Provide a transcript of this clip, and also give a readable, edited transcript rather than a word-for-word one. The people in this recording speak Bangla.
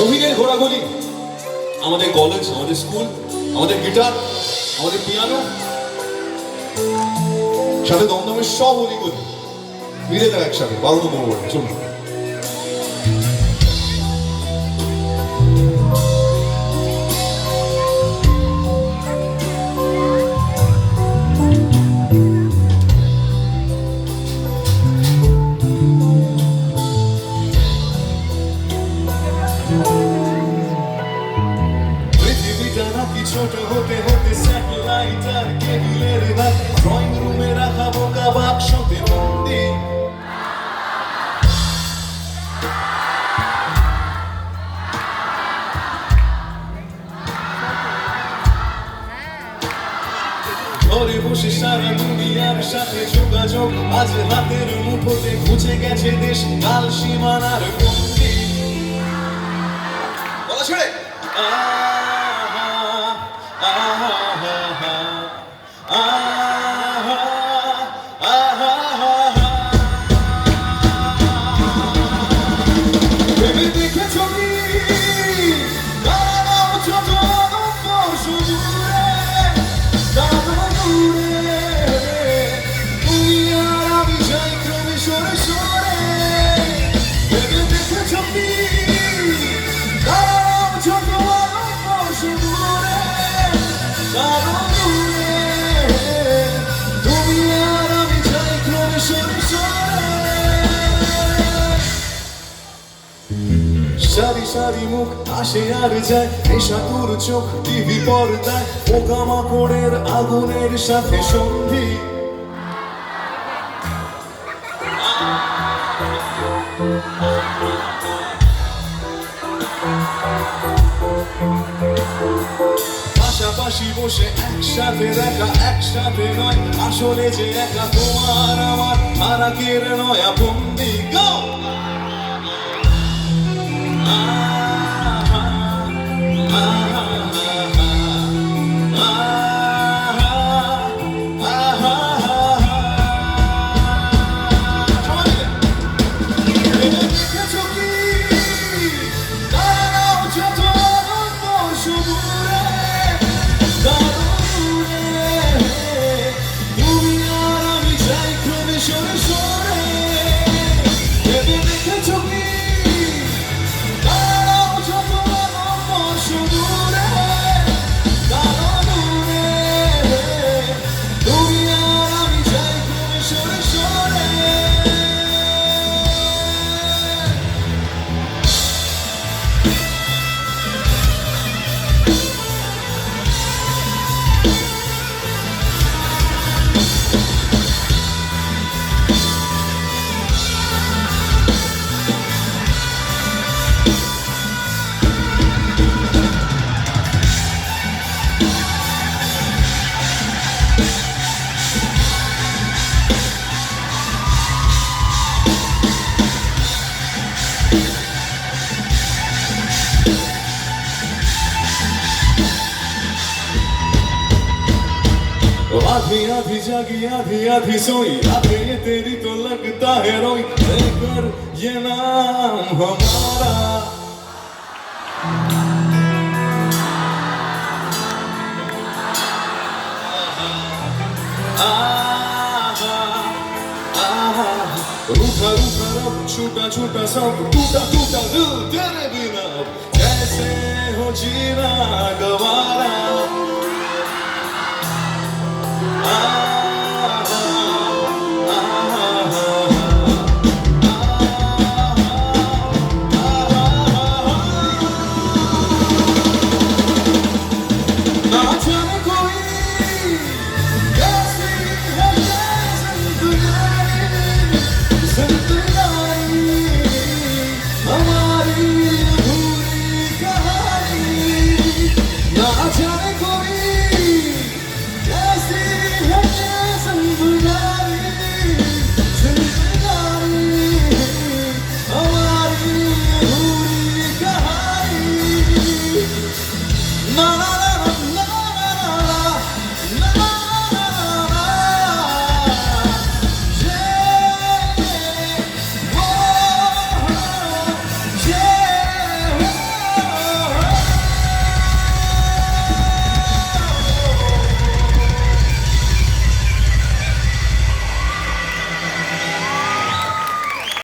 অভিনয়ের ঘোরাঘুরি, আমাদের কলেজ, আমাদের স্কুল, আমাদের গিটার, আমাদের পিয়ানো, সাথে দমদমের সব অলিগলি মিলে দেয় একসাথে 12 নম্বর ওয়ার্ডে। চলুন। ছোট হতে হতে স্যাটেলাইট আর কেবিলের রাত, ড্রয়িং রুমে রাখা বোকা বাক্সতে বন্দি। ঘরে বসে সারা দুনিয়ার সাথে যোগাযোগ, আজ হাতের মুঠোতে খুঁজে গেছে দেশ কাল সীমানার বন্দি। বলা ছেড়ে সারি সারি মুখ আসে আর যায়, নেশাতুর চোখ টিভি পর্দায়, পোকামাকড়ের আগুনের সাথে সন্ধি। পাশাপাশি বসে একসাথে দেখা, একসাথে নয় আসলে যে একা, তোমার আমার আরাকের নয়া বন্দি। গো आधी आधी जागी आधी आधी सोई, आधे ये तेरी तो लगता है रोई, लेकर ये नाम हमारा। रूठा रूठा रब, छूटा छूटा सब, टूटा टूटा दिल तेरे बिना, कैसे हो जीना गवा।